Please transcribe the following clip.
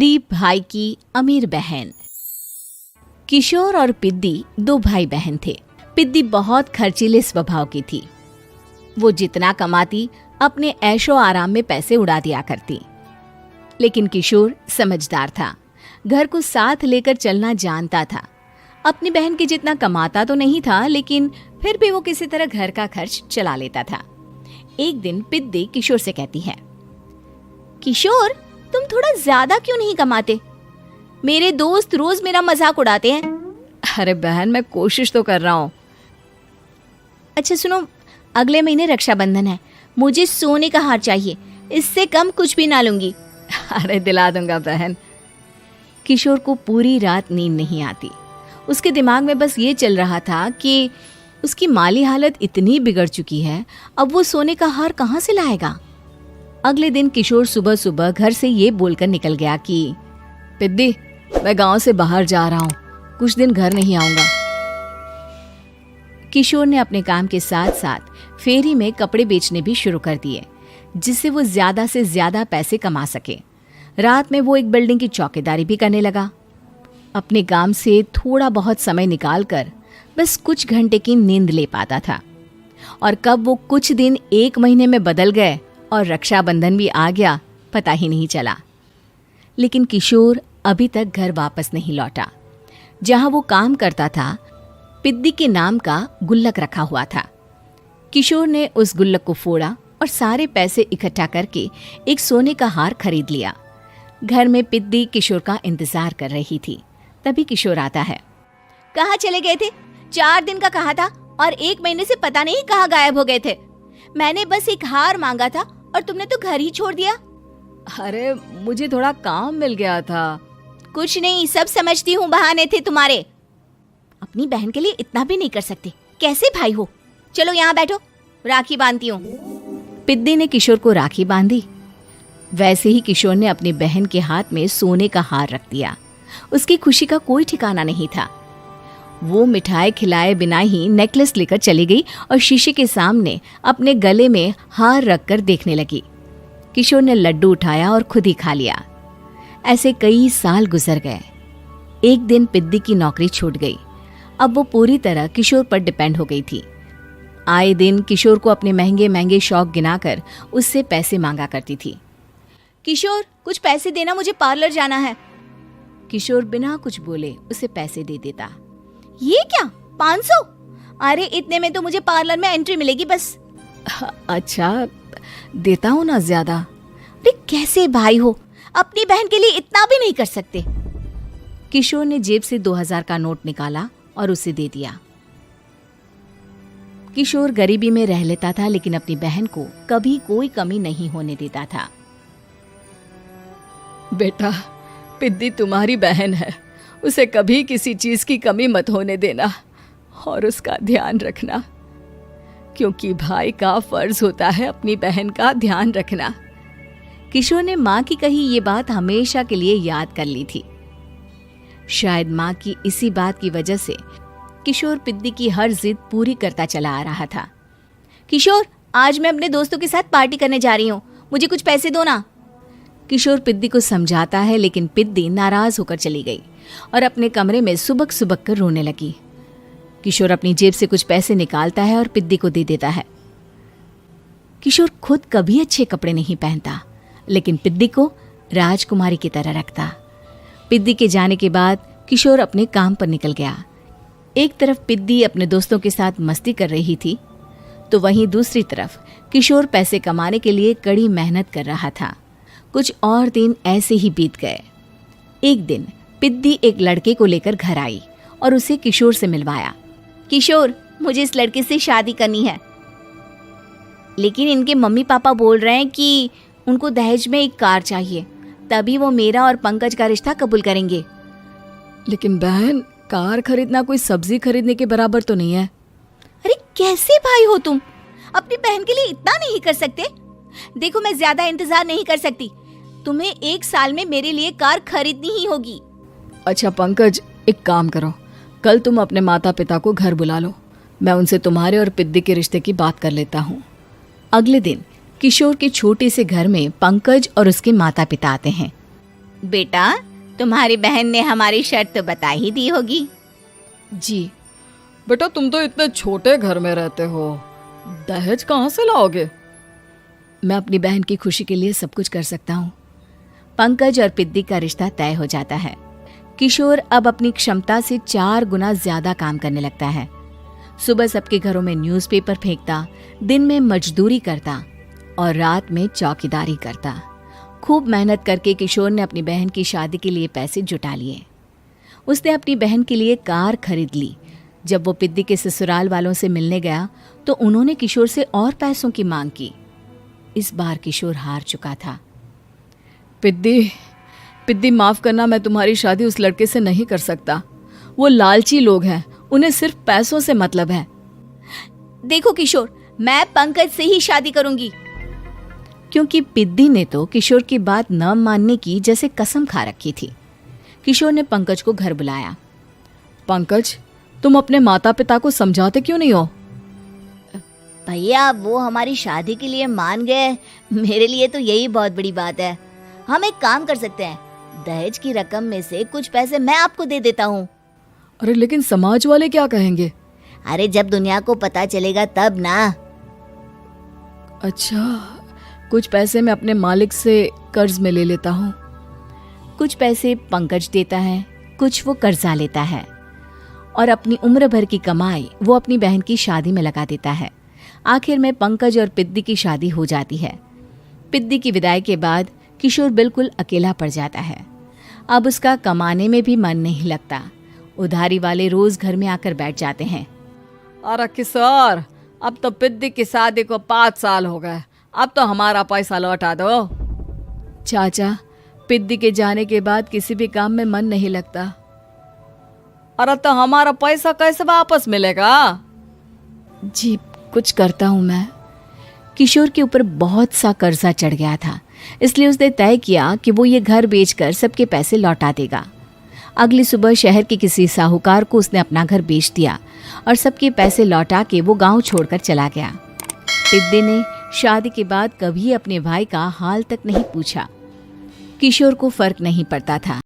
गरीब भाई की अमीर बहन। किशोर और पिद्दी दो भाई बहन थे। पिद्दी बहुत खर्चीले स्वभाव की थी। वो जितना कमाती अपने ऐशो आराम में पैसे उड़ा दिया करती। लेकिन किशोर समझदार था, घर को साथ लेकर चलना जानता था। अपनी बहन के जितना कमाता तो नहीं था, लेकिन फिर भी वो किसी तरह घर का खर्च चला लेता था। एक दिन पिद्दी किशोर से कहती है, किशोर, तुम थोड़ा ज्यादा क्यों नहीं कमाते? मेरे दोस्त रोज मेरा मजाक उड़ाते हैं। अरे बहन, मैं कोशिश तो कर रहा हूँ। अच्छा सुनो, अगले महीने रक्षाबंधन है, मुझे सोने का हार चाहिए, इससे कम कुछ भी ना लूंगी। अरे दिला दूंगा बहन। किशोर को पूरी रात नींद नहीं आती। उसके दिमाग में बस ये चल रहा था कि उसकी माली हालत इतनी बिगड़ चुकी है, अब वो सोने का हार कहाँ से लाएगा। अगले दिन किशोर सुबह सुबह घर से ये बोलकर निकल गया कि पिद्दी, मैं गांव से बाहर जा रहा हूँ, कुछ दिन घर नहीं आऊंगा। किशोर ने अपने काम के साथ साथ फेरी में कपड़े बेचने भी शुरू कर दिए, जिससे वो ज्यादा से ज्यादा पैसे कमा सके। रात में वो एक बिल्डिंग की चौकीदारी भी करने लगा। अपने काम से थोड़ा बहुत समय निकालकर बस कुछ घंटे की नींद ले पाता था। और कब वो कुछ दिन एक महीने में बदल गए और रक्षाबंधन भी आ गया, पता ही नहीं चला। लेकिन किशोर अभी तक घर वापस नहीं लौटा। जहां वो काम करता था, पिद्दी के नाम का गुल्लक रखा हुआ था। किशोर ने उस गुल्लक को फोड़ा और सारे पैसे इकट्ठा करके एक सोने का हार खरीद लिया। घर में पिद्दी किशोर का इंतजार कर रही थी। तभी किशोर आता है। कहाँ चले गए थे? 4 दिन का कहा था और 1 महीने से पता नहीं कहाँ गायब हो गए थे। मैंने बस एक हार मांगा था और तुमने तो घर ही छोड़ दिया। अरे मुझे थोड़ा काम मिल गया था। कुछ नहीं, सब समझती हूँ, बहाने थे तुम्हारे। अपनी बहन के लिए इतना भी नहीं कर सकते, कैसे भाई हो? चलो यहाँ बैठो, राखी बांधती हूँ। पिद्दी ने किशोर को राखी बांधी। वैसे ही किशोर ने अपनी बहन के हाथ में सोने का हार रख दिया। उसकी खुशी का कोई ठिकाना नहीं था। वो मिठाई खिलाए बिना ही नेकलेस लेकर चली गई और शीशे के सामने अपने गले में हार रखकर देखने लगी। किशोर ने लड्डू उठाया और खुद ही खा लिया। ऐसे कई साल गुजर गए। एक दिन पिद्दी की नौकरी छूट गई। अब वो पूरी तरह किशोर पर डिपेंड हो गई थी। आए दिन किशोर को अपने महंगे महंगे शौक गिनाकर उससे पैसे मांगा करती थी। किशोर, कुछ पैसे देना, मुझे पार्लर जाना है। किशोर बिना कुछ बोले उसे पैसे दे देता। ये क्या, 500? अरे इतने में तो मुझे पार्लर में एंट्री मिलेगी बस। अच्छा, देता हूँ ना ज्यादा। अरे कैसे भाई हो, अपनी बहन के लिए इतना भी नहीं कर सकते। किशोर ने जेब से 2000 का नोट निकाला और उसे दे दिया। किशोर गरीबी में रह लेता था, लेकिन अपनी बहन को कभी कोई कमी नहीं होने देता था। बेटा, पिद्दी तुम्हारी बहन है, उसे कभी किसी चीज की कमी मत होने देना और उसका ध्यान रखना, क्योंकि भाई का फर्ज होता है अपनी बहन का ध्यान रखना। किशोर ने माँ की कही ये बात हमेशा के लिए याद कर ली थी। शायद माँ की इसी बात की वजह से किशोर पिद्दी की हर जिद पूरी करता चला आ रहा था। किशोर, आज मैं अपने दोस्तों के साथ पार्टी करने जा रही हूँ, मुझे कुछ पैसे दो ना। किशोर पिद्दी को समझाता है, लेकिन पिद्दी नाराज होकर चली गई और अपने कमरे में सुबक सुबक कर रोने लगी। किशोर अपनी जेब से कुछ पैसे निकालता है और पिद्दी को दे देता है। किशोर खुद कभी अच्छे कपड़े नहीं पहनता, लेकिन पिद्दी को राजकुमारी की तरह रखता। पिद्दी के जाने के बाद किशोर अपने काम पर निकल गया। एक तरफ पिद्दी अपने दोस्तों के साथ मस्ती कर रही थी, तो वहीं दूसरी तरफ किशोर पैसे कमाने के लिए कड़ी मेहनत कर रहा था। कुछ और दिन ऐसे ही बीत गए। एक दिन पिद्दी एक लड़के को लेकर घर आई और उसे किशोर से मिलवाया। किशोर, मुझे इस लड़के से शादी करनी है, लेकिन इनके मम्मी पापा बोल रहे हैं कि उनको दहेज में एक कार चाहिए, तभी वो मेरा और पंकज का रिश्ता कबूल करेंगे। लेकिन बहन, कार खरीदना कोई सब्जी खरीदने के बराबर तो नहीं है। अरे कैसे भाई हो तुम, अपनी बहन के लिए इतना नहीं कर सकते? देखो, मैं ज्यादा इंतजार नहीं कर सकती, तुम्हें 1 साल में मेरे लिए कार खरीदनी ही होगी। अच्छा पंकज, एक काम करो, कल तुम अपने माता पिता को घर बुला लो, मैं उनसे तुम्हारे और पिद्दी के रिश्ते की बात कर लेता हूँ। अगले दिन किशोर के छोटे से घर में पंकज और उसके माता पिता आते हैं। बेटा, तुम्हारी बहन ने हमारी शर्त तो बता ही दी होगी। जी बेटा, तुम तो इतने छोटे घर में रहते हो, दहेज कहाँ से लाओगे? मैं अपनी बहन की खुशी के लिए सब कुछ कर सकता हूँ। पंकज और पिद्दी का रिश्ता तय हो जाता है। किशोर अब अपनी क्षमता से 4 गुना ज्यादा काम करने लगता है। सुबह सबके घरों में न्यूज़पेपर फेंकता, दिन में मजदूरी करता और रात में चौकीदारी करता। खूब मेहनत करके किशोर ने अपनी बहन की शादी के लिए पैसे जुटा लिए। उसने अपनी बहन के लिए कार खरीद ली। जब वो पिद्दी के ससुराल वालों से मिलने गया तो उन्होंने किशोर से और पैसों की मांग की। इस बार किशोर हार चुका था। पिद्दी माफ करना, मैं तुम्हारी शादी उस लड़के से नहीं कर सकता। वो लालची लोग हैं, उन्हें सिर्फ पैसों से मतलब है। देखो किशोर, मैं पंकज से ही शादी करूंगी। क्योंकि पिद्दी ने तो किशोर की बात न मानने की जैसे कसम खा रखी थी। किशोर ने पंकज को घर बुलाया। पंकज, तुम अपने माता पिता को समझाते क्यों नहीं हो? भैया, वो हमारी शादी के लिए मान गए, मेरे लिए तो यही बहुत बड़ी बात है। हम एक काम कर सकते हैं, दहेज की रकम में से कुछ पैसे मैं आपको दे देता हूँ। अरे लेकिन समाज वाले क्या कहेंगे? अरे जब दुनिया को पता चलेगा तब ना। अच्छा, कुछ पैसे मैं अपने मालिक से कर्ज में ले लेता हूँ। कुछ पैसे पंकज देता है, कुछ वो कर्जा लेता है और अपनी उम्र भर की कमाई वो अपनी बहन की शादी में लगा देता है। आखिर में पंकज और पिद्दी की शादी हो जाती है। पिद्दी की विदाई के बाद किशोर बिल्कुल अकेला पड़ जाता है। अब उसका कमाने में भी मन नहीं लगता। उधारी वाले रोज घर में आकर बैठ जाते हैं। अरे किशोर, अब तो पिद्दी की शादी को 5 साल हो गए, अब तो हमारा पैसा लौटा दो। चाचा, पिद्दी के जाने के बाद किसी भी काम में मन नहीं लगता। अरे तो हमारा पैसा कैसे वापस मिलेगा? जी, कुछ करता हूँ मैं। किशोर के ऊपर बहुत सा कर्जा चढ़ गया था, इसलिए उसने तय किया कि वो ये घर बेचकर सबके पैसे लौटा देगा। अगली सुबह शहर के किसी साहूकार को उसने अपना घर बेच दिया और सबके पैसे लौटा के वो गांव छोड़कर चला गया। पिद्दी ने शादी के बाद कभी अपने भाई का हाल तक नहीं पूछा। किशोर को फर्क नहीं पड़ता था।